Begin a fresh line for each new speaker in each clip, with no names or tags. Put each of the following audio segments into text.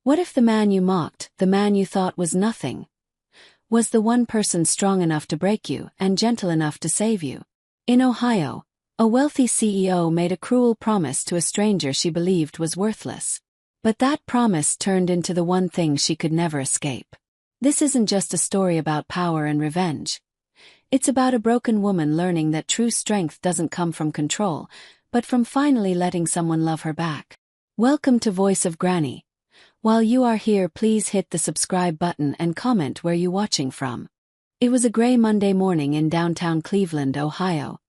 What if the man you mocked, the man you thought was nothing, was the one person strong enough to break you and gentle enough to save you? In Ohio, a wealthy CEO made a cruel promise to a stranger she believed was worthless. But that promise turned into the one thing she could never escape. This isn't just a story about power and revenge. It's about a broken woman learning that true strength doesn't come from control, but from finally letting someone love her back. Welcome to Voice of Granny. While you are here, please hit the subscribe button and comment where you're watching from. It was a gray Monday morning in downtown Cleveland, Ohio.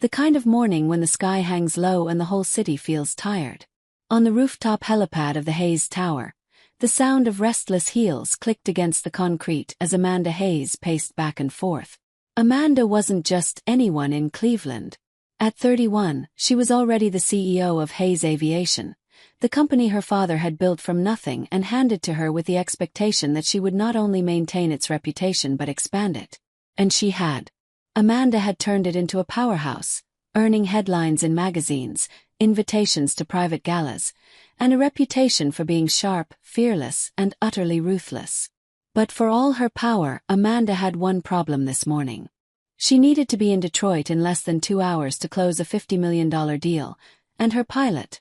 The kind of morning when the sky hangs low and the whole city feels tired. On the rooftop helipad of the Hayes Tower, the sound of restless heels clicked against the concrete as Amanda Hayes paced back and forth. Amanda wasn't just anyone in Cleveland. At 31, she was already the CEO of Hayes Aviation, the company her father had built from nothing and handed to her with the expectation that she would not only maintain its reputation but expand it. And she had. Amanda had turned it into a powerhouse, earning headlines in magazines, invitations to private galas, and a reputation for being sharp, fearless, and utterly ruthless. But for all her power, Amanda had one problem this morning. She needed to be in Detroit in less than 2 hours to close a $50 million deal, and her pilot,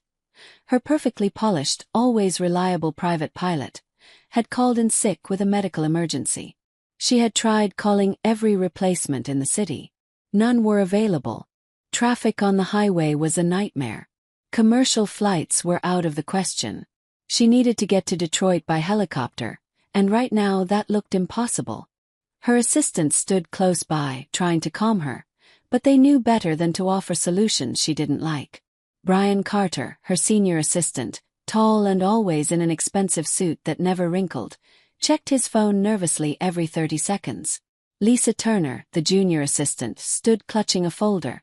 her perfectly polished, always reliable private pilot, had called in sick with a medical emergency. She had tried calling every replacement in the city. None were available. Traffic on the highway was a nightmare. Commercial flights were out of the question. She needed to get to Detroit by helicopter, and right now that looked impossible. Her assistants stood close by, trying to calm her, but they knew better than to offer solutions she didn't like. Brian Carter, her senior assistant, tall and always in an expensive suit that never wrinkled, checked his phone nervously every 30 seconds. Lisa Turner, the junior assistant, stood clutching a folder,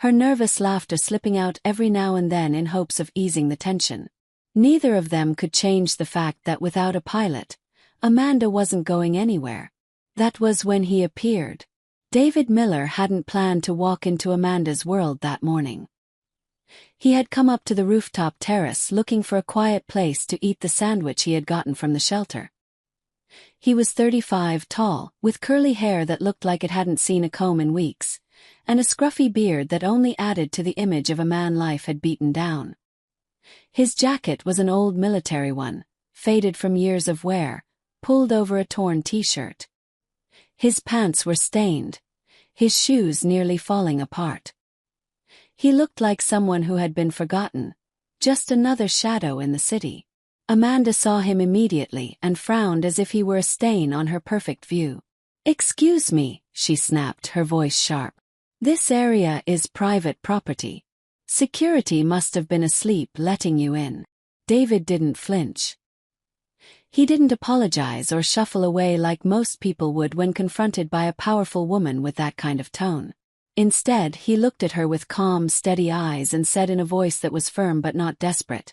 her nervous laughter slipping out every now and then in hopes of easing the tension. Neither of them could change the fact that without a pilot, Amanda wasn't going anywhere. That was when he appeared. David Miller hadn't planned to walk into Amanda's world that morning. He had come up to the rooftop terrace looking for a quiet place to eat the sandwich he had gotten from the shelter. He was 35 tall, with curly hair that looked like it hadn't seen a comb in weeks, and a scruffy beard that only added to the image of a man life had beaten down. His jacket was an old military one, faded from years of wear, pulled over a torn t-shirt. His pants were stained, his shoes nearly falling apart. He looked like someone who had been forgotten, just another shadow in the city. Amanda saw him immediately and frowned as if he were a stain on her perfect view. "Excuse me," she snapped, her voice sharp. "This area is private property. Security must have been asleep letting you in." David didn't flinch. He didn't apologize or shuffle away like most people would when confronted by a powerful woman with that kind of tone. Instead, he looked at her with calm, steady eyes and said in a voice that was firm but not desperate,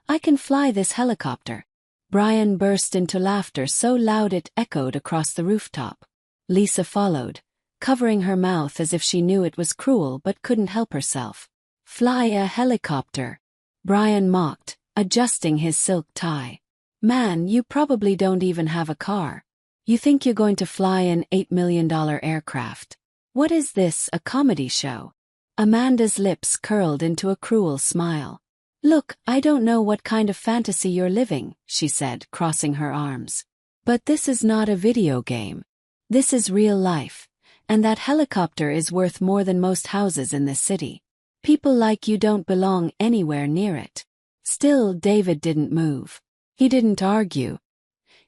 "I can fly this helicopter." Brian burst into laughter so loud it echoed across the rooftop. Lisa followed, covering her mouth as if she knew it was cruel but couldn't help herself. "Fly a helicopter?" Brian mocked, adjusting his silk tie. "Man, you probably don't even have a car. You think you're going to fly an $8 million aircraft? What is this, a comedy show?" Amanda's lips curled into a cruel smile. "Look, I don't know what kind of fantasy you're living," she said, crossing her arms. "But this is not a video game. This is real life, and that helicopter is worth more than most houses in this city. People like you don't belong anywhere near it." Still, David didn't move. He didn't argue.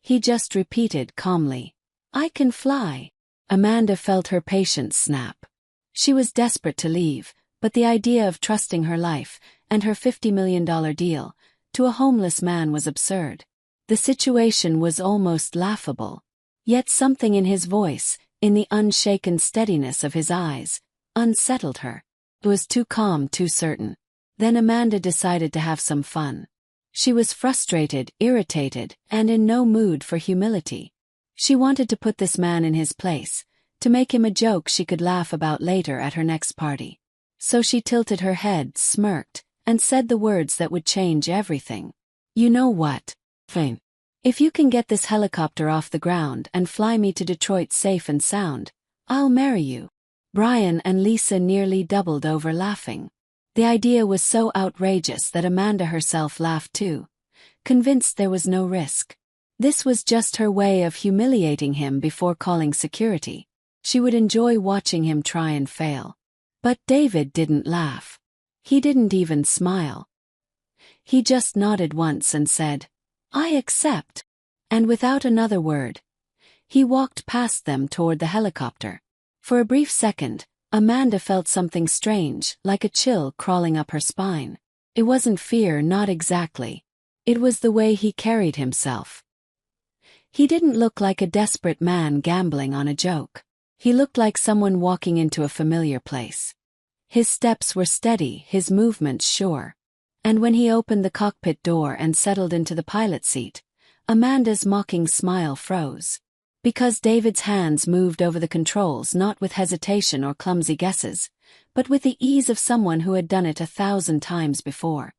He just repeated calmly, "I can fly." Amanda felt her patience snap. She was desperate to leave, but the idea of trusting her life, and her $50 million deal, to a homeless man was absurd. The situation was almost laughable. Yet something in his voice, in the unshaken steadiness of his eyes, unsettled her. It was too calm, too certain. Then Amanda decided to have some fun. She was frustrated, irritated, and in no mood for humility. She wanted to put this man in his place, to make him a joke she could laugh about later at her next party. So she tilted her head, smirked, and said the words that would change everything. "You know what? Fine. If you can get this helicopter off the ground and fly me to Detroit safe and sound, I'll marry you." Brian and Lisa nearly doubled over laughing. The idea was so outrageous that Amanda herself laughed too, convinced there was no risk. This was just her way of humiliating him before calling security. She would enjoy watching him try and fail. But David didn't laugh. He didn't even smile. He just nodded once and said, "I accept." And without another word, he walked past them toward the helicopter. For a brief second, Amanda felt something strange, like a chill crawling up her spine. It wasn't fear, not exactly. It was the way he carried himself. He didn't look like a desperate man gambling on a joke. He looked like someone walking into a familiar place. His steps were steady, his movements sure. And when he opened the cockpit door and settled into the pilot seat, Amanda's mocking smile froze. Because David's hands moved over the controls not with hesitation or clumsy guesses, but with the ease of someone who had done it 1,000 times before.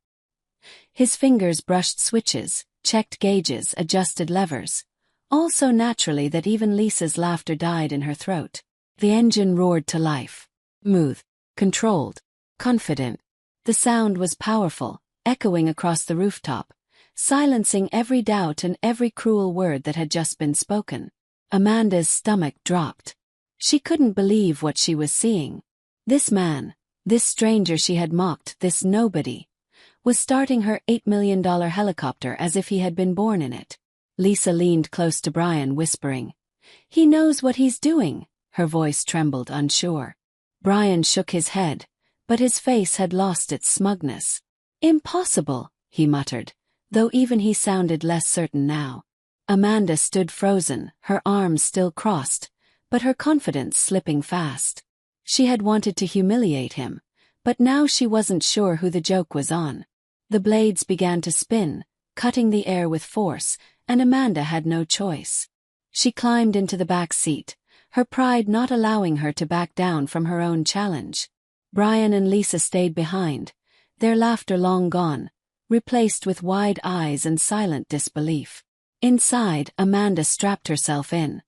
His fingers brushed switches, checked gauges, adjusted levers, all so naturally that even Lisa's laughter died in her throat. The engine roared to life. Smooth, controlled, confident. The sound was powerful, echoing across the rooftop, silencing every doubt and every cruel word that had just been spoken. Amanda's stomach dropped. She couldn't believe what she was seeing. This man, this stranger she had mocked, this nobody, was starting her $8 million helicopter as if he had been born in it. Lisa leaned close to Brian, whispering, "He knows what he's doing." Her voice trembled, unsure. Brian shook his head, but his face had lost its smugness. "Impossible," he muttered, though even he sounded less certain now. Amanda stood frozen, her arms still crossed, but her confidence slipping fast. She had wanted to humiliate him, but now she wasn't sure who the joke was on. The blades began to spin, cutting the air with force, and Amanda had no choice. She climbed into the back seat, her pride not allowing her to back down from her own challenge. Brian and Lisa stayed behind, their laughter long gone, replaced with wide eyes and silent disbelief. Inside, Amanda strapped herself in,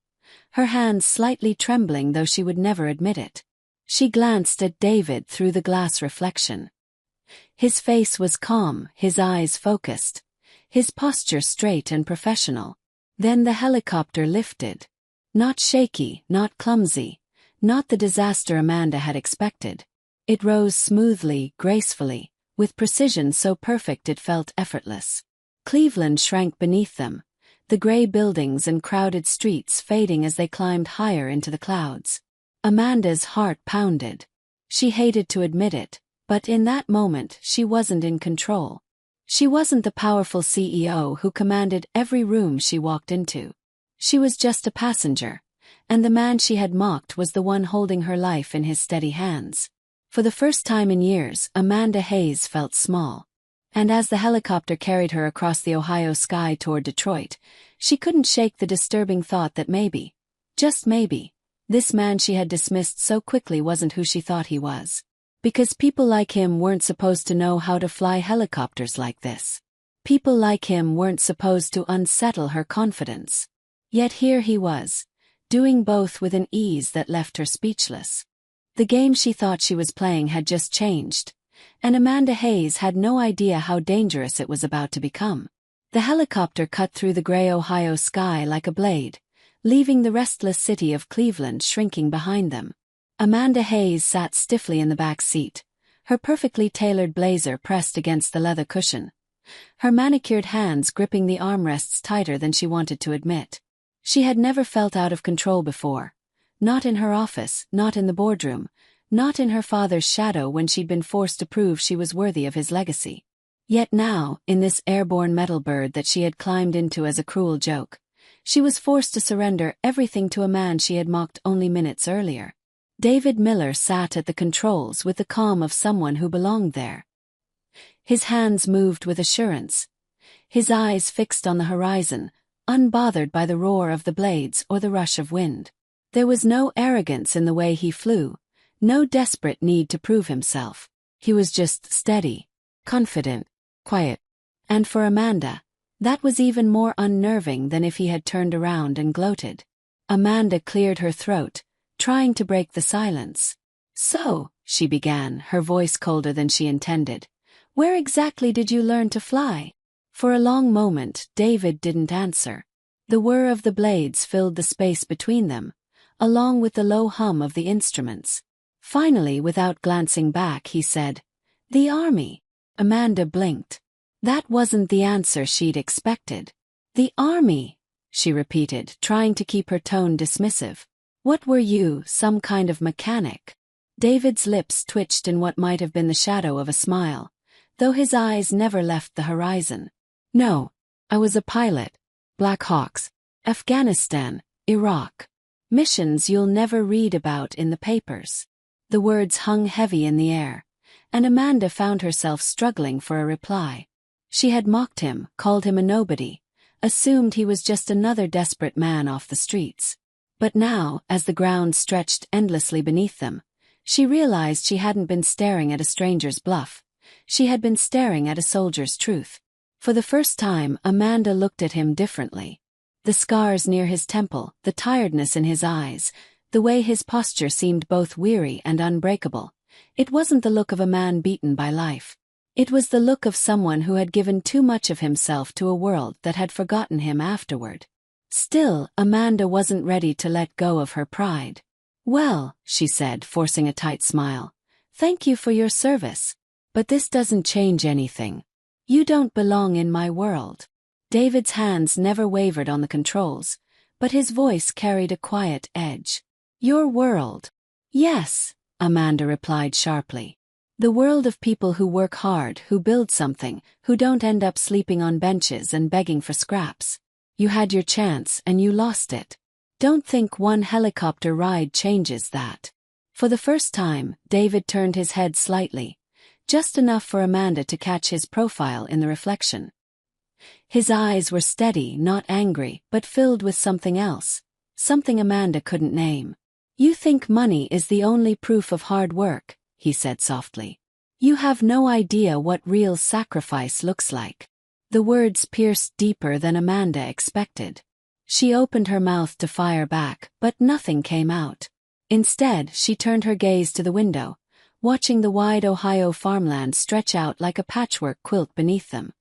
her hands slightly trembling though she would never admit it. She glanced at David through the glass reflection. His face was calm, his eyes focused, his posture straight and professional. Then the helicopter lifted. Not shaky, not clumsy, not the disaster Amanda had expected. It rose smoothly, gracefully, with precision so perfect it felt effortless. Cleveland shrank beneath them, the gray buildings and crowded streets fading as they climbed higher into the clouds. Amanda's heart pounded. She hated to admit it, but in that moment she wasn't in control. She wasn't the powerful CEO who commanded every room she walked into. She was just a passenger, and the man she had mocked was the one holding her life in his steady hands. For the first time in years, Amanda Hayes felt small. And as the helicopter carried her across the Ohio sky toward Detroit, she couldn't shake the disturbing thought that maybe, just maybe, this man she had dismissed so quickly wasn't who she thought he was. Because people like him weren't supposed to know how to fly helicopters like this. People like him weren't supposed to unsettle her confidence. Yet here he was, doing both with an ease that left her speechless. The game she thought she was playing had just changed, and Amanda Hayes had no idea how dangerous it was about to become. The helicopter cut through the gray Ohio sky like a blade, leaving the restless city of Cleveland shrinking behind them. Amanda Hayes sat stiffly in the back seat, her perfectly tailored blazer pressed against the leather cushion, her manicured hands gripping the armrests tighter than she wanted to admit. She had never felt out of control before, not in her office, not in the boardroom, not in her father's shadow when she'd been forced to prove she was worthy of his legacy. Yet now, in this airborne metal bird that she had climbed into as a cruel joke, she was forced to surrender everything to a man she had mocked only minutes earlier. David Miller sat at the controls with the calm of someone who belonged there. His hands moved with assurance, his eyes fixed on the horizon, unbothered by the roar of the blades or the rush of wind. There was no arrogance in the way he flew, no desperate need to prove himself. He was just steady, confident, quiet. And for Amanda, That was even more unnerving than if he had turned around and gloated. Amanda cleared her throat, trying to break the silence. "So," she began, her voice colder than she intended, "where exactly did you learn to fly?" For a long moment, David didn't answer. The whir of the blades filled the space between them, along with the low hum of the instruments. Finally, without glancing back, he said, "The army." Amanda blinked. That wasn't the answer she'd expected. "The army," she repeated, trying to keep her tone dismissive. "What were you, some kind of mechanic?" David's lips twitched in what might have been the shadow of a smile, though his eyes never left the horizon. "No, I was a pilot. Black Hawks. Afghanistan, Iraq. Missions you'll never read about in the papers." The words hung heavy in the air, and Amanda found herself struggling for a reply. She had mocked him, called him a nobody, assumed he was just another desperate man off the streets. But now, as the ground stretched endlessly beneath them, she realized she hadn't been staring at a stranger's bluff. She had been staring at a soldier's truth. For the first time, Amanda looked at him differently. The scars near his temple, the tiredness in his eyes, the way his posture seemed both weary and unbreakable. It wasn't the look of a man beaten by life. It was the look of someone who had given too much of himself to a world that had forgotten him afterward. Still, Amanda wasn't ready to let go of her pride. "Well," she said, forcing a tight smile, "thank you for your service. But this doesn't change anything. You don't belong in my world." David's hands never wavered on the controls, but his voice carried a quiet edge. "Your world?" "Yes," Amanda replied sharply. "The world of people who work hard, who build something, who don't end up sleeping on benches and begging for scraps. You had your chance and you lost it. Don't think one helicopter ride changes that." For the first time, David turned his head slightly, just enough for Amanda to catch his profile in the reflection. His eyes were steady, not angry, but filled with something else, something Amanda couldn't name. "You think money is the only proof of hard work," he said softly. "You have no idea what real sacrifice looks like." The words pierced deeper than Amanda expected. She opened her mouth to fire back, but nothing came out. Instead, she turned her gaze to the window, watching the wide Ohio farmland stretch out like a patchwork quilt beneath them.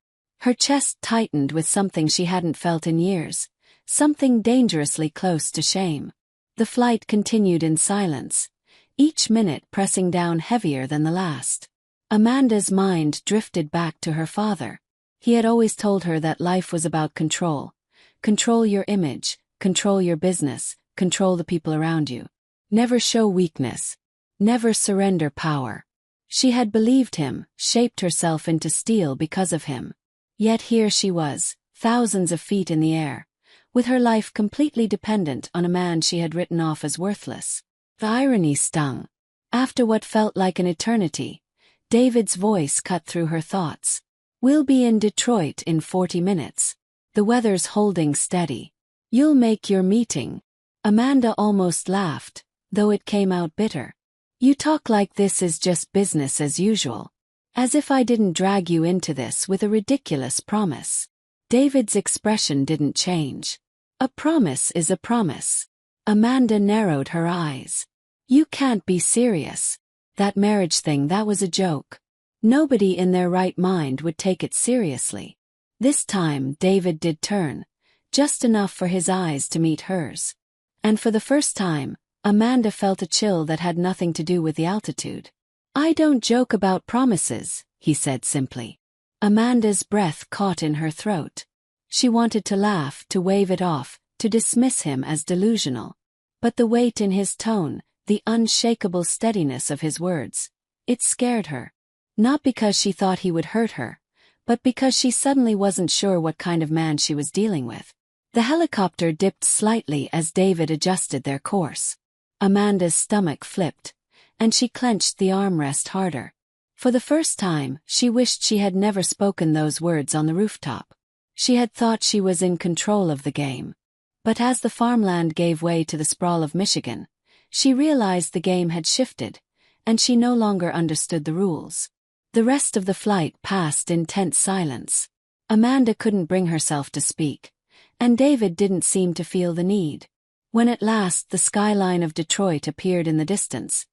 Her chest tightened with something she hadn't felt in years, something dangerously close to shame. The flight continued in silence, each minute pressing down heavier than the last. Amanda's mind drifted back to her father. He had always told her that life was about control. Control your image, control your business, control the people around you. Never show weakness. Never surrender power. She had believed him, shaped herself into steel because of him. Yet here she was, thousands of feet in the air, with her life completely dependent on a man she had written off as worthless. The irony stung. After what felt like an eternity, David's voice cut through her thoughts. "We'll be in Detroit in 40 minutes. The weather's holding steady. You'll make your meeting." Amanda almost laughed, though it came out bitter. "You talk like this is just business as usual. As if I didn't drag you into this with a ridiculous promise." David's expression didn't change. "A promise is a promise." Amanda narrowed her eyes. "You can't be serious. That marriage thing, that was a joke. Nobody in their right mind would take it seriously." This time David did turn, just enough for his eyes to meet hers. And for the first time, Amanda felt a chill that had nothing to do with the altitude. "I don't joke about promises," he said simply. Amanda's breath caught in her throat. She wanted to laugh, to wave it off, to dismiss him as delusional. But the weight in his tone, the unshakable steadiness of his words, it scared her. Not because she thought he would hurt her, but because she suddenly wasn't sure what kind of man she was dealing with. The helicopter dipped slightly as David adjusted their course. Amanda's stomach flipped, and she clenched the armrest harder. For the first time, she wished she had never spoken those words on the rooftop. She had thought she was in control of the game. But as the farmland gave way to the sprawl of Michigan, she realized the game had shifted, and she no longer understood the rules. The rest of the flight passed in tense silence. Amanda couldn't bring herself to speak, and David didn't seem to feel the need. When at last the skyline of Detroit appeared in the distance,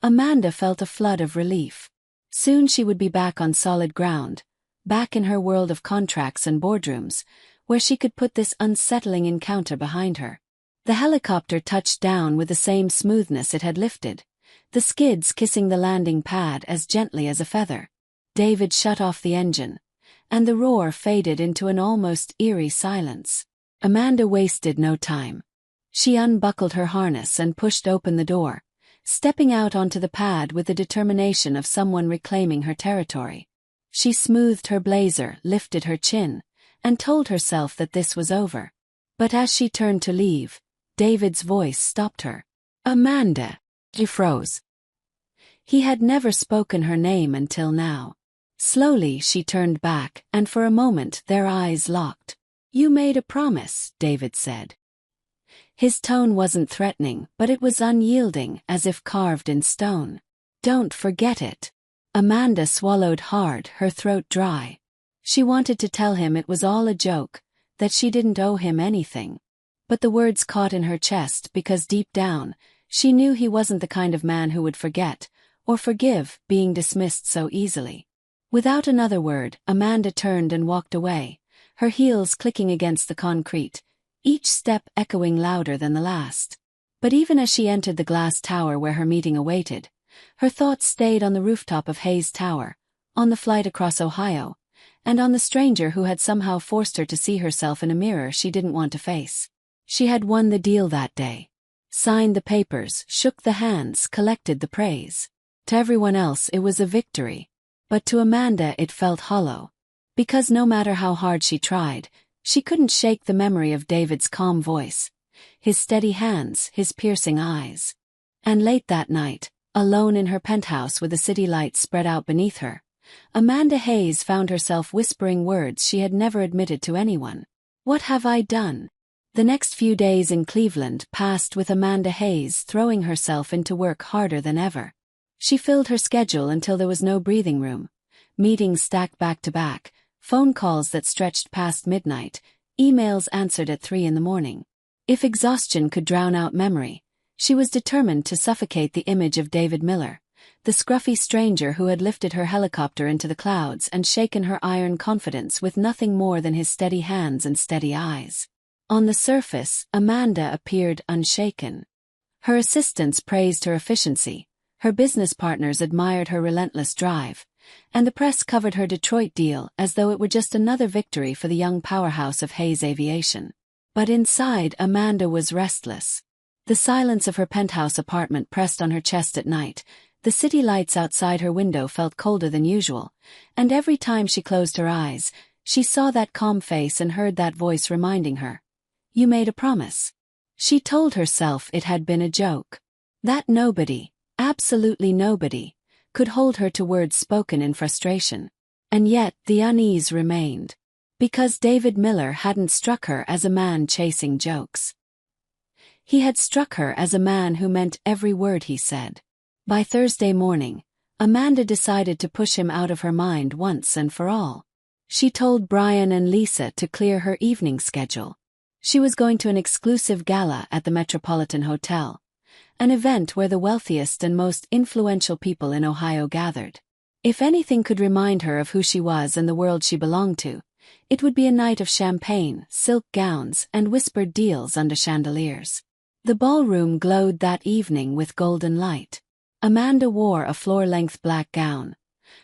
Amanda felt a flood of relief. Soon she would be back on solid ground, back in her world of contracts and boardrooms, where she could put this unsettling encounter behind her. The helicopter touched down with the same smoothness it had lifted, the skids kissing the landing pad as gently as a feather. David shut off the engine, and the roar faded into an almost eerie silence. Amanda wasted no time. She unbuckled her harness and pushed open the door, stepping out onto the pad with the determination of someone reclaiming her territory. She smoothed her blazer, lifted her chin, and told herself that this was over. But as she turned to leave, David's voice stopped her. "Amanda." She froze. He had never spoken her name until now. Slowly she turned back, and for a moment their eyes locked. "You made a promise," David said. His tone wasn't threatening, but it was unyielding, as if carved in stone. "Don't forget it." Amanda swallowed hard, her throat dry. She wanted to tell him it was all a joke, that she didn't owe him anything. But the words caught in her chest because deep down, she knew he wasn't the kind of man who would forget, or forgive, being dismissed so easily. Without another word, Amanda turned and walked away, her heels clicking against the concrete, each step echoing louder than the last. But even as she entered the glass tower where her meeting awaited, her thoughts stayed on the rooftop of Hayes Tower, on the flight across Ohio, and on the stranger who had somehow forced her to see herself in a mirror she didn't want to face. She had won the deal that day. Signed the papers, shook the hands, collected the praise. To everyone else it was a victory. But to Amanda it felt hollow. Because no matter how hard she tried, she couldn't shake the memory of David's calm voice, his steady hands, his piercing eyes. And late that night, alone in her penthouse with the city lights spread out beneath her, Amanda Hayes found herself whispering words she had never admitted to anyone. "What have I done?" The next few days in Cleveland passed with Amanda Hayes throwing herself into work harder than ever. She filled her schedule until there was no breathing room. Meetings stacked back to back, phone calls that stretched past midnight, emails answered at 3 a.m. If exhaustion could drown out memory, she was determined to suffocate the image of David Miller, the scruffy stranger who had lifted her helicopter into the clouds and shaken her iron confidence with nothing more than his steady hands and steady eyes. On the surface, Amanda appeared unshaken. Her assistants praised her efficiency, her business partners admired her relentless drive, and the press covered her Detroit deal as though it were just another victory for the young powerhouse of Hayes Aviation. But inside, Amanda was restless. The silence of her penthouse apartment pressed on her chest at night, the city lights outside her window felt colder than usual, and every time she closed her eyes, she saw that calm face and heard that voice reminding her. "You made a promise." She told herself it had been a joke. That nobody, absolutely nobody, could hold her to words spoken in frustration. And yet the unease remained. Because David Miller hadn't struck her as a man chasing jokes. He had struck her as a man who meant every word he said. By Thursday morning, Amanda decided to push him out of her mind once and for all. She told Brian and Lisa to clear her evening schedule. She was going to an exclusive gala at the Metropolitan Hotel, an event where the wealthiest and most influential people in Ohio gathered. If anything could remind her of who she was and the world she belonged to, it would be a night of champagne, silk gowns, and whispered deals under chandeliers. The ballroom glowed that evening with golden light. Amanda wore a floor-length black gown,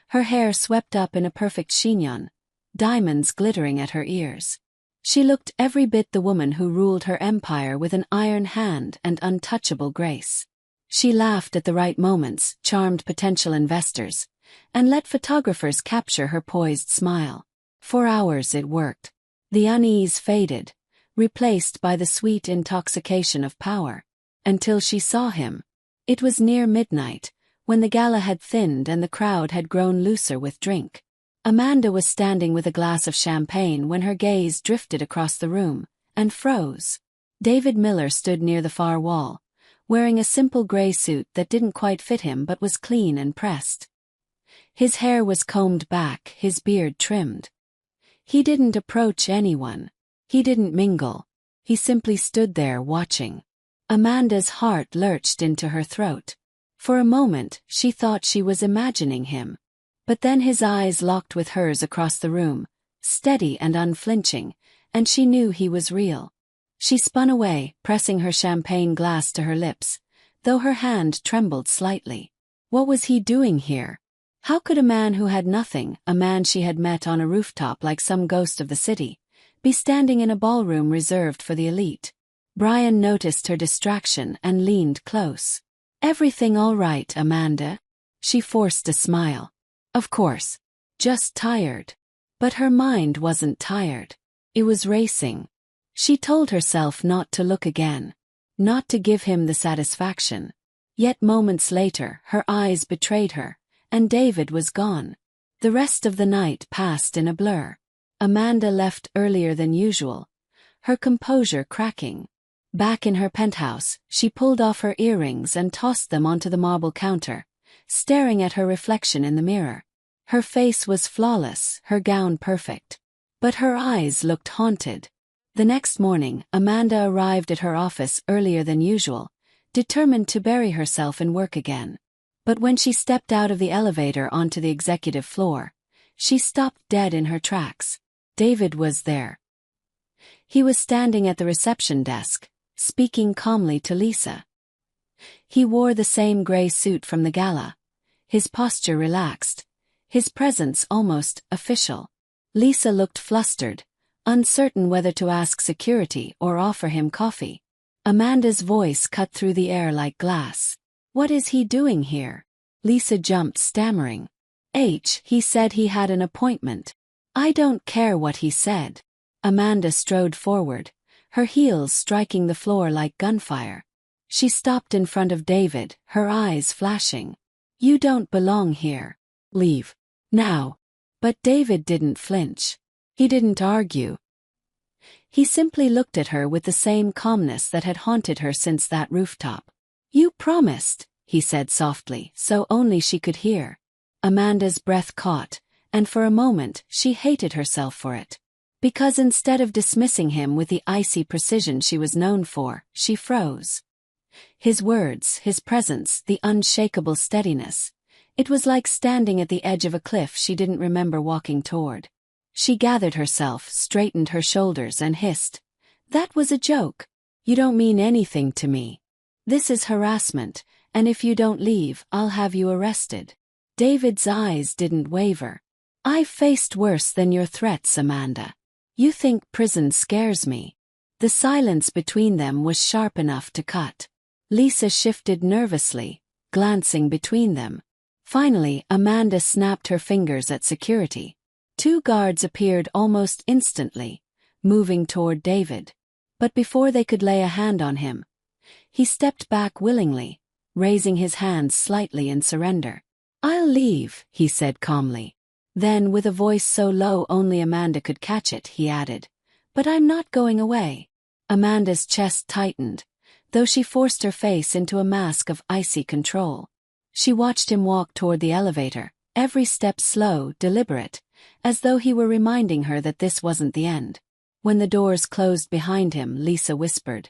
her hair swept up in a perfect chignon, diamonds glittering at her ears. She looked every bit the woman who ruled her empire with an iron hand and untouchable grace. She laughed at the right moments, charmed potential investors, and let photographers capture her poised smile. For hours it worked. The unease faded, replaced by the sweet intoxication of power, until she saw him. It was near midnight, when the gala had thinned and the crowd had grown looser with drink. Amanda was standing with a glass of champagne when her gaze drifted across the room, and froze. David Miller stood near the far wall, wearing a simple gray suit that didn't quite fit him but was clean and pressed. His hair was combed back, his beard trimmed. He didn't approach anyone. He didn't mingle. He simply stood there watching. Amanda's heart lurched into her throat. For a moment, she thought she was imagining him. But then his eyes locked with hers across the room, steady and unflinching, and she knew he was real. She spun away, pressing her champagne glass to her lips, though her hand trembled slightly. What was he doing here? How could a man who had nothing, a man she had met on a rooftop like some ghost of the city, be standing in a ballroom reserved for the elite? Brian noticed her distraction and leaned close. "Everything all right, Amanda?" She forced a smile. "Of course. Just tired." But her mind wasn't tired. It was racing. She told herself not to look again. Not to give him the satisfaction. Yet moments later, her eyes betrayed her, and David was gone. The rest of the night passed in a blur. Amanda left earlier than usual, her composure cracking. Back in her penthouse, she pulled off her earrings and tossed them onto the marble counter, staring at her reflection in the mirror. Her face was flawless, her gown perfect. But her eyes looked haunted. The next morning, Amanda arrived at her office earlier than usual, determined to bury herself in work again. But when she stepped out of the elevator onto the executive floor, she stopped dead in her tracks. David was there. He was standing at the reception desk, speaking calmly to Lisa. He wore the same gray suit from the gala, his posture relaxed, his presence almost official. Lisa looked flustered, uncertain whether to ask security or offer him coffee. Amanda's voice cut through the air like glass. "What is he doing here?" Lisa jumped, stammering. He said he had an appointment." "I don't care what he said." Amanda strode forward, her heels striking the floor like gunfire. She stopped in front of David, her eyes flashing. "You don't belong here. Leave. Now." But David didn't flinch. He didn't argue. He simply looked at her with the same calmness that had haunted her since that rooftop. "You promised," he said softly, so only she could hear. Amanda's breath caught, and for a moment she hated herself for it. Because instead of dismissing him with the icy precision she was known for, she froze. His words, his presence, the unshakable steadiness. It was like standing at the edge of a cliff she didn't remember walking toward. She gathered herself, straightened her shoulders and hissed. "That was a joke. You don't mean anything to me. This is harassment, and if you don't leave, I'll have you arrested." David's eyes didn't waver. "I've faced worse than your threats, Amanda. You think prison scares me." The silence between them was sharp enough to cut. Lisa shifted nervously, glancing between them. Finally, Amanda snapped her fingers at security. 2 guards appeared almost instantly, moving toward David. But before they could lay a hand on him, he stepped back willingly, raising his hands slightly in surrender. "I'll leave," he said calmly. Then, with a voice so low only Amanda could catch it, he added, "But I'm not going away." Amanda's chest tightened, though she forced her face into a mask of icy control. She watched him walk toward the elevator, every step slow, deliberate, as though he were reminding her that this wasn't the end. When the doors closed behind him, Lisa whispered,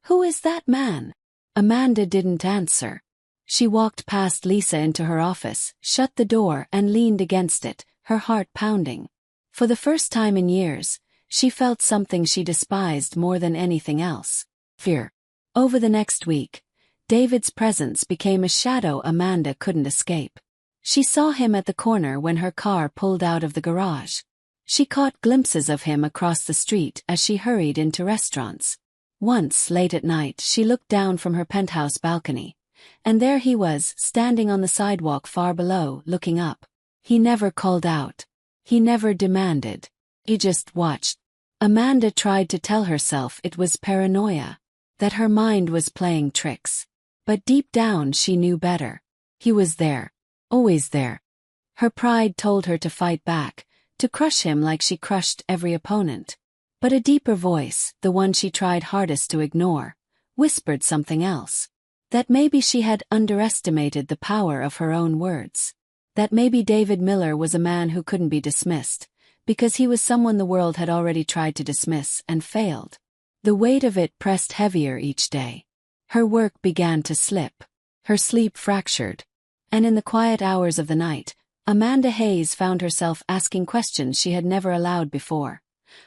"Who is that man?" Amanda didn't answer. She walked past Lisa into her office, shut the door and leaned against it, her heart pounding. For the first time in years, she felt something she despised more than anything else: fear. Over the next week, David's presence became a shadow Amanda couldn't escape. She saw him at the corner when her car pulled out of the garage. She caught glimpses of him across the street as she hurried into restaurants. Once, late at night, she looked down from her penthouse balcony, and there he was, standing on the sidewalk far below, looking up. He never called out. He never demanded. He just watched. Amanda tried to tell herself it was paranoia, that her mind was playing tricks. But deep down she knew better. He was there. Always there. Her pride told her to fight back, to crush him like she crushed every opponent. But a deeper voice, the one she tried hardest to ignore, whispered something else. That maybe she had underestimated the power of her own words. That maybe David Miller was a man who couldn't be dismissed, Because he was someone the world had already tried to dismiss and failed. The weight of it pressed heavier each day. Her work began to slip. Her sleep fractured. And in the quiet hours of the night, Amanda Hayes found herself asking questions she had never allowed before.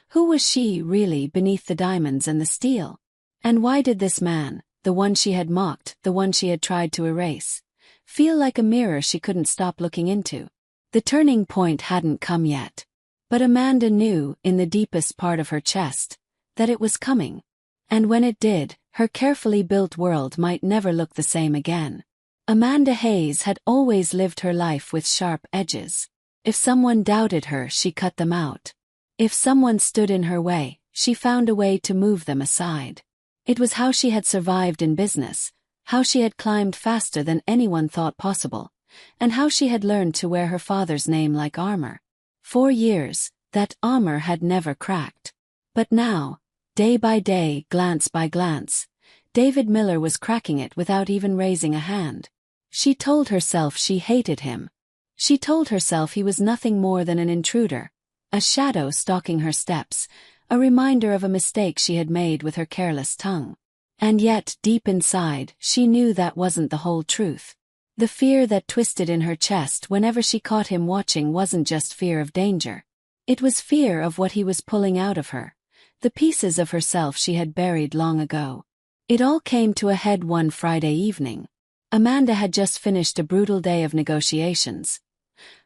Who was she, really, beneath the diamonds and the steel? And why did this man, the one she had mocked, the one she had tried to erase, feel like a mirror she couldn't stop looking into? The turning point hadn't come yet. But Amanda knew, in the deepest part of her chest, that it was coming. And when it did, her carefully built world might never look the same again. Amanda Hayes had always lived her life with sharp edges. If someone doubted her, she cut them out. If someone stood in her way, she found a way to move them aside. It was how she had survived in business, how she had climbed faster than anyone thought possible, and how she had learned to wear her father's name like armor. 4 years, that armor had never cracked. But now, day by day, glance by glance, David Miller was cracking it without even raising a hand. She told herself she hated him. She told herself he was nothing more than an intruder, a shadow stalking her steps, a reminder of a mistake she had made with her careless tongue. And yet, deep inside, she knew that wasn't the whole truth. The fear that twisted in her chest whenever she caught him watching wasn't just fear of danger. It was fear of what he was pulling out of her, the pieces of herself she had buried long ago. It all came to a head one Friday evening. Amanda had just finished a brutal day of negotiations.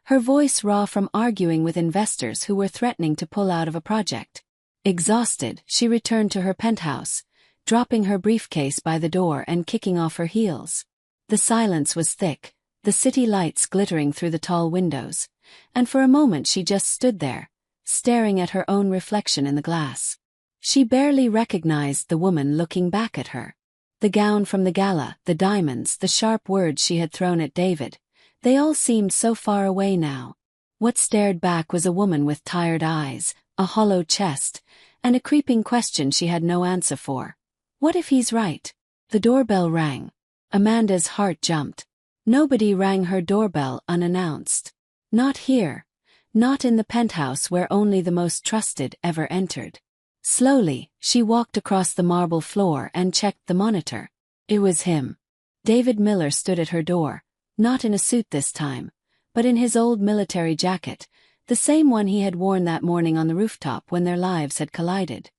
Her voice raw from arguing with investors who were threatening to pull out of a project. Exhausted, she returned to her penthouse, dropping her briefcase by the door and kicking off her heels. The silence was thick, the city lights glittering through the tall windows, and for a moment she just stood there, staring at her own reflection in the glass. She barely recognized the woman looking back at her. The gown from the gala, the diamonds, the sharp words she had thrown at David, they all seemed so far away now. What stared back was a woman with tired eyes, a hollow chest, and a creeping question she had no answer for. What if he's right? The doorbell rang. Amanda's heart jumped. Nobody rang her doorbell unannounced. Not here. Not in the penthouse where only the most trusted ever entered. Slowly, she walked across the marble floor and checked the monitor. It was him. David Miller stood at her door, not in a suit this time, but in his old military jacket, the same one he had worn that morning on the rooftop when their lives had collided.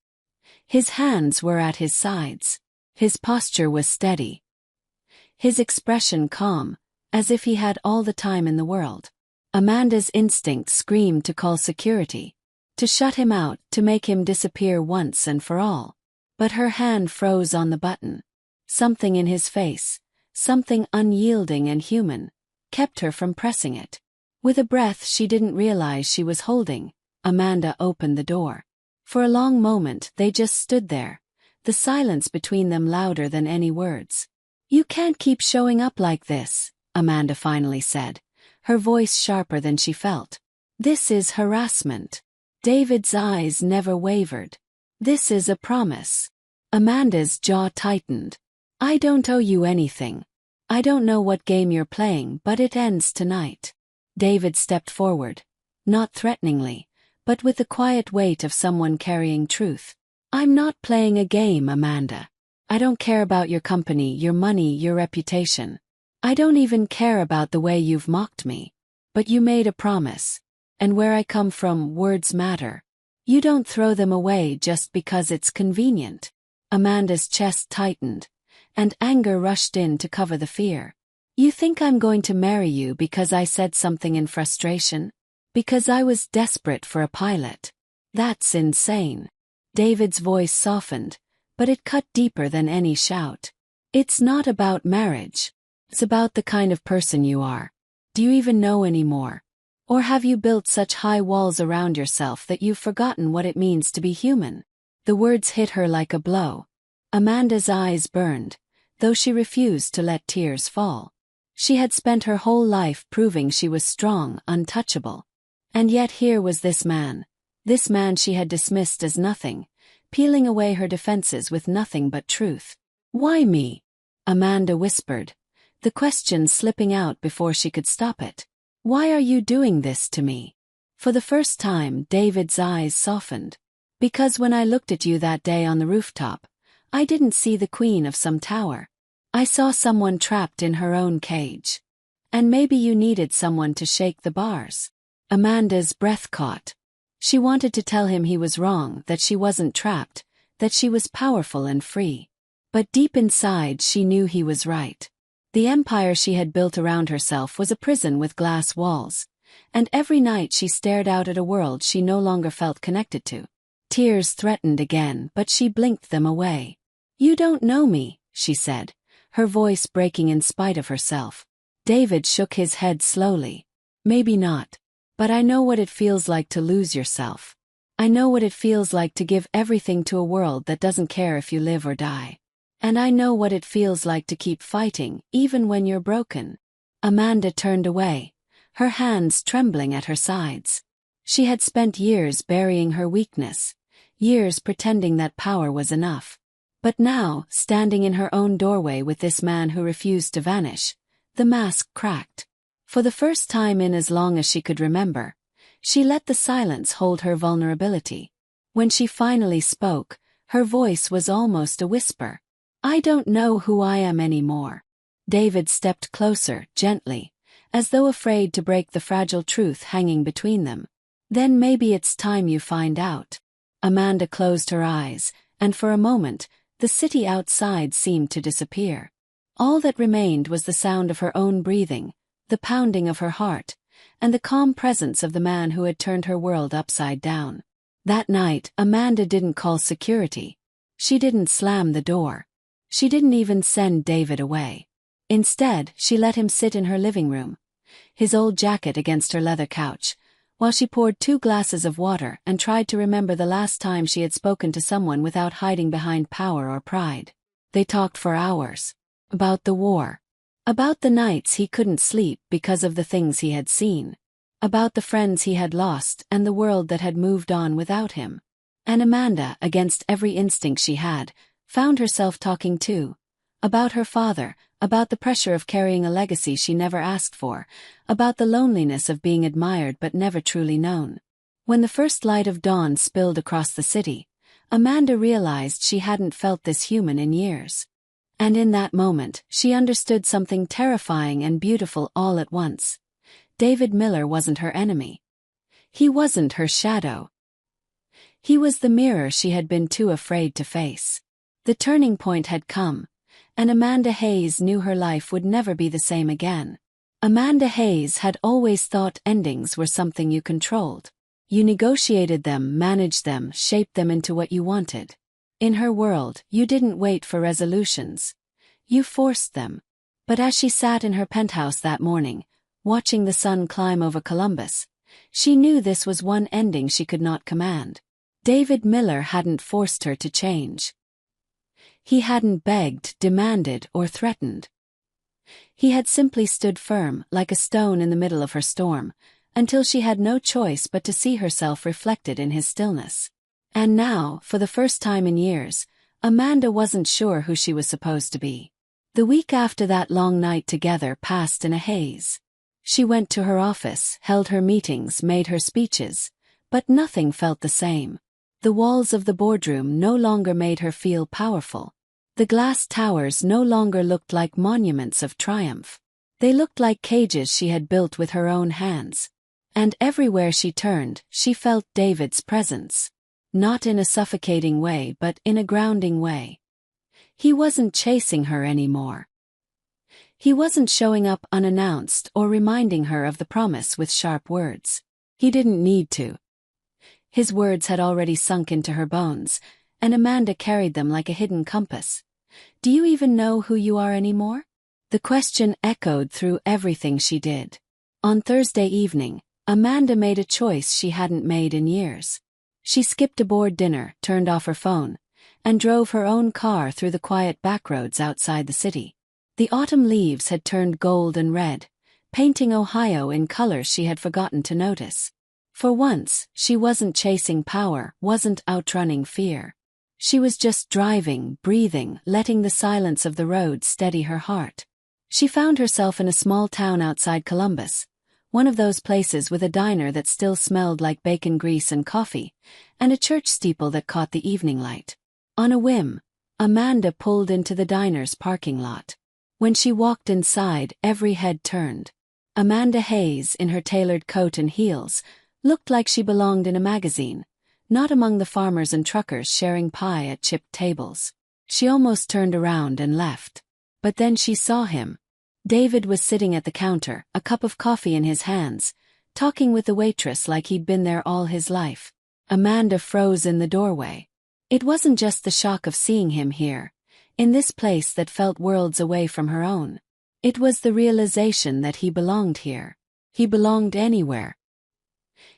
His hands were at his sides. His posture was steady. His expression calm, as if he had all the time in the world. Amanda's instinct screamed to call security, to shut him out, to make him disappear once and for all. But her hand froze on the button. Something in his face, something unyielding and human, kept her from pressing it. With a breath she didn't realize she was holding, Amanda opened the door. For a long moment they just stood there, the silence between them louder than any words. "You can't keep showing up like this," Amanda finally said, her voice sharper than she felt. "This is harassment." David's eyes never wavered. "This is a promise." Amanda's jaw tightened. "I don't owe you anything. I don't know what game you're playing, but it ends tonight." David stepped forward, not threateningly, but with the quiet weight of someone carrying truth. "I'm not playing a game, Amanda. I don't care about your company, your money, your reputation. I don't even care about the way you've mocked me. But you made a promise. And where I come from, words matter. You don't throw them away just because it's convenient." Amanda's chest tightened, and anger rushed in to cover the fear. "You think I'm going to marry you because I said something in frustration? Because I was desperate for a pilot? That's insane." David's voice softened, but it cut deeper than any shout. "It's not about marriage. It's about the kind of person you are. Do you even know anymore? Or have you built such high walls around yourself that you've forgotten what it means to be human?" The words hit her like a blow. Amanda's eyes burned, though she refused to let tears fall. She had spent her whole life proving she was strong, untouchable. And yet here was this man she had dismissed as nothing, peeling away her defenses with nothing but truth. "Why me?" Amanda whispered, the question slipping out before she could stop it. "Why are you doing this to me?" For the first time, David's eyes softened. Because when I looked at you that day on the rooftop, I didn't see the queen of some tower. I saw someone trapped in her own cage. And maybe you needed someone to shake the bars. Amanda's breath caught. She wanted to tell him he was wrong, that she wasn't trapped, that she was powerful and free. But deep inside she knew he was right. The empire she had built around herself was a prison with glass walls, and every night she stared out at a world she no longer felt connected to. Tears threatened again, but she blinked them away. "You don't know me," she said, her voice breaking in spite of herself. David shook his head slowly. "Maybe not. But I know what it feels like to lose yourself. I know what it feels like to give everything to a world that doesn't care if you live or die. And I know what it feels like to keep fighting, even when you're broken." Amanda turned away, her hands trembling at her sides. She had spent years burying her weakness, years pretending that power was enough. But now, standing in her own doorway with this man who refused to vanish, the mask cracked. For the first time in as long as she could remember, she let the silence hold her vulnerability. When she finally spoke, her voice was almost a whisper. "I don't know who I am anymore." David stepped closer, gently, as though afraid to break the fragile truth hanging between them. "Then maybe it's time you find out." Amanda closed her eyes, and for a moment, the city outside seemed to disappear. All that remained was the sound of her own breathing, the pounding of her heart, and the calm presence of the man who had turned her world upside down. That night, Amanda didn't call security. She didn't slam the door. She didn't even send David away. Instead, she let him sit in her living room, his old jacket against her leather couch, while she poured 2 glasses of water and tried to remember the last time she had spoken to someone without hiding behind power or pride. They talked for hours. About the war. About the nights he couldn't sleep because of the things he had seen. About the friends he had lost and the world that had moved on without him. And Amanda, against every instinct she had, found herself talking too. About her father, about the pressure of carrying a legacy she never asked for, about the loneliness of being admired but never truly known. When the first light of dawn spilled across the city, Amanda realized she hadn't felt this human in years. And in that moment, she understood something terrifying and beautiful all at once. David Miller wasn't her enemy. He wasn't her shadow. He was the mirror she had been too afraid to face. The turning point had come, and Amanda Hayes knew her life would never be the same again. Amanda Hayes had always thought endings were something you controlled. You negotiated them, managed them, shaped them into what you wanted. In her world, you didn't wait for resolutions. You forced them. But as she sat in her penthouse that morning, watching the sun climb over Columbus, she knew this was one ending she could not command. David Miller hadn't forced her to change. He hadn't begged, demanded, or threatened. He had simply stood firm, like a stone in the middle of her storm, until she had no choice but to see herself reflected in his stillness. And now, for the first time in years, Amanda wasn't sure who she was supposed to be. The week after that long night together passed in a haze. She went to her office, held her meetings, made her speeches, but nothing felt the same. The walls of the boardroom no longer made her feel powerful. The glass towers no longer looked like monuments of triumph. They looked like cages she had built with her own hands. And everywhere she turned, she felt David's presence. Not in a suffocating way but in a grounding way. He wasn't chasing her anymore. He wasn't showing up unannounced or reminding her of the promise with sharp words. He didn't need to. His words had already sunk into her bones, and Amanda carried them like a hidden compass. "Do you even know who you are anymore?" The question echoed through everything she did. On Thursday evening, Amanda made a choice she hadn't made in years. She skipped a board dinner, turned off her phone, and drove her own car through the quiet backroads outside the city. The autumn leaves had turned gold and red, painting Ohio in colors she had forgotten to notice. For once, she wasn't chasing power, wasn't outrunning fear. She was just driving, breathing, letting the silence of the road steady her heart. She found herself in a small town outside Columbus, One of those places with a diner that still smelled like bacon grease and coffee, and a church steeple that caught the evening light. On a whim, Amanda pulled into the diner's parking lot. When she walked inside, every head turned. Amanda Hayes, in her tailored coat and heels, looked like she belonged in a magazine, not among the farmers and truckers sharing pie at chipped tables. She almost turned around and left. But then she saw him. David was sitting at the counter, a cup of coffee in his hands, talking with the waitress like he'd been there all his life. Amanda froze in the doorway. It wasn't just the shock of seeing him here, in this place that felt worlds away from her own. It was the realization that he belonged here. He belonged anywhere.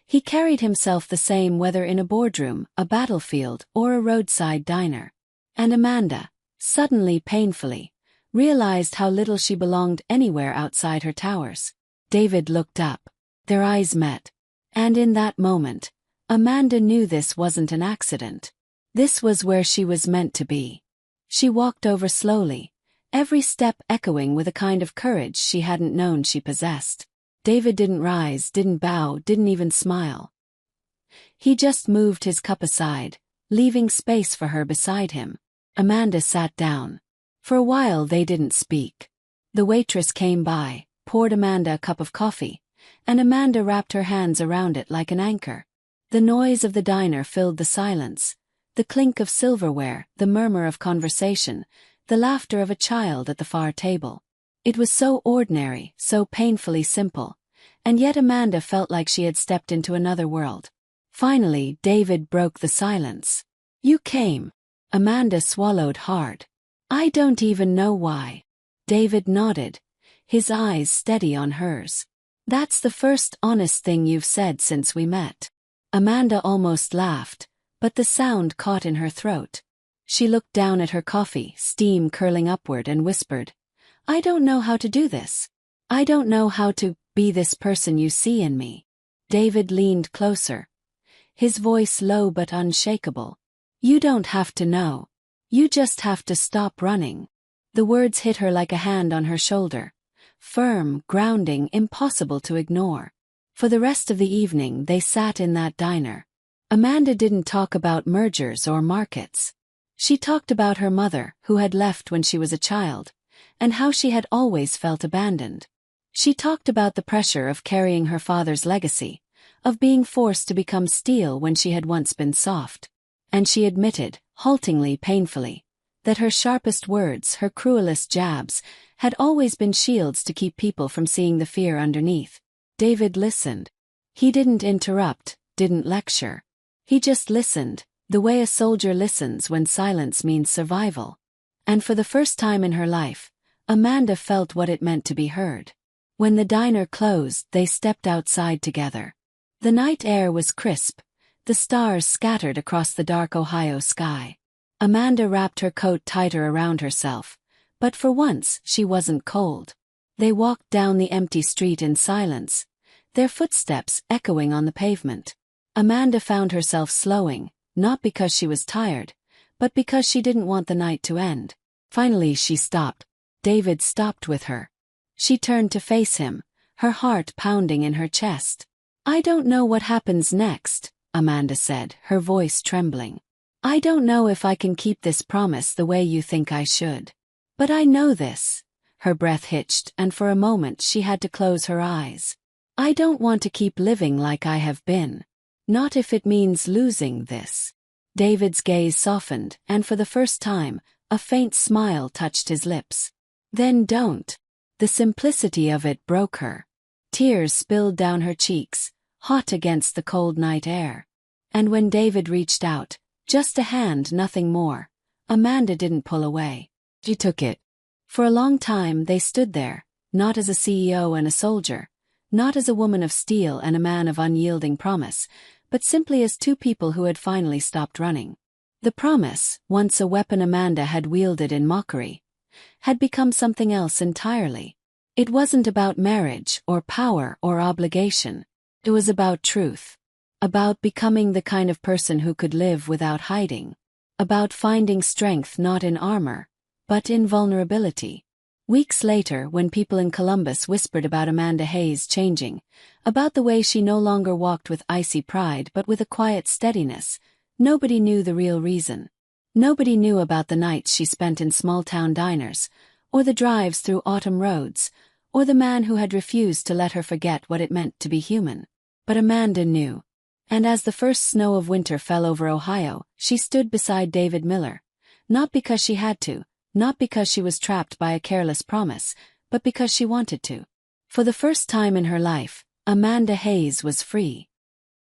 He carried himself the same whether in a boardroom, a battlefield, or a roadside diner. And Amanda, suddenly painfully, realized how little she belonged anywhere outside her towers. David looked up. Their eyes met. And in that moment, Amanda knew this wasn't an accident. This was where she was meant to be. She walked over slowly, every step echoing with a kind of courage she hadn't known she possessed. David didn't rise, didn't bow, didn't even smile. He just moved his cup aside, leaving space for her beside him. Amanda sat down. For a while they didn't speak. The waitress came by, poured Amanda a cup of coffee, and Amanda wrapped her hands around it like an anchor. The noise of the diner filled the silence, the clink of silverware, the murmur of conversation, the laughter of a child at the far table. It was so ordinary, so painfully simple, and yet Amanda felt like she had stepped into another world. Finally, David broke the silence. "You came." Amanda swallowed hard. "I don't even know why." David nodded, his eyes steady on hers. "That's the first honest thing you've said since we met." Amanda almost laughed, but the sound caught in her throat. She looked down at her coffee, steam curling upward, and whispered, "I don't know how to do this. I don't know how to be this person you see in me." David leaned closer, his voice low but unshakable. "You don't have to know. You just have to stop running." The words hit her like a hand on her shoulder, firm, grounding, impossible to ignore. For the rest of the evening they sat in that diner. Amanda didn't talk about mergers or markets. She talked about her mother, who had left when she was a child, and how she had always felt abandoned. She talked about the pressure of carrying her father's legacy, of being forced to become steel when she had once been soft. And she admitted, haltingly, painfully, that her sharpest words, her cruelest jabs, had always been shields to keep people from seeing the fear underneath. David listened. He didn't interrupt, didn't lecture. He just listened, the way a soldier listens when silence means survival. And for the first time in her life, Amanda felt what it meant to be heard. When the diner closed, they stepped outside together. The night air was crisp, the stars scattered across the dark Ohio sky. Amanda wrapped her coat tighter around herself, but for once she wasn't cold. They walked down the empty street in silence, their footsteps echoing on the pavement. Amanda found herself slowing, not because she was tired, but because she didn't want the night to end. Finally she stopped. David stopped with her. She turned to face him, her heart pounding in her chest. "I don't know what happens next," Amanda said, her voice trembling. "I don't know if I can keep this promise the way you think I should. But I know this." Her breath hitched, and for a moment she had to close her eyes. "I don't want to keep living like I have been. Not if it means losing this." David's gaze softened, and for the first time, a faint smile touched his lips. "Then don't." The simplicity of it broke her. Tears spilled down her cheeks, hot against the cold night air. And when David reached out, just a hand, nothing more, Amanda didn't pull away. She took it. For a long time they stood there, not as a CEO and a soldier, not as a woman of steel and a man of unyielding promise, but simply as two people who had finally stopped running. The promise, once a weapon Amanda had wielded in mockery, had become something else entirely. It wasn't about marriage or power or obligation. It was about truth. About becoming the kind of person who could live without hiding. About finding strength not in armor, but in vulnerability. Weeks later, when people in Columbus whispered about Amanda Hayes changing, about the way she no longer walked with icy pride but with a quiet steadiness, nobody knew the real reason. Nobody knew about the nights she spent in small-town diners, or the drives through autumn roads, or the man who had refused to let her forget what it meant to be human. But Amanda knew. And as the first snow of winter fell over Ohio, she stood beside David Miller. Not because she had to, not because she was trapped by a careless promise, but because she wanted to. For the first time in her life, Amanda Hayes was free.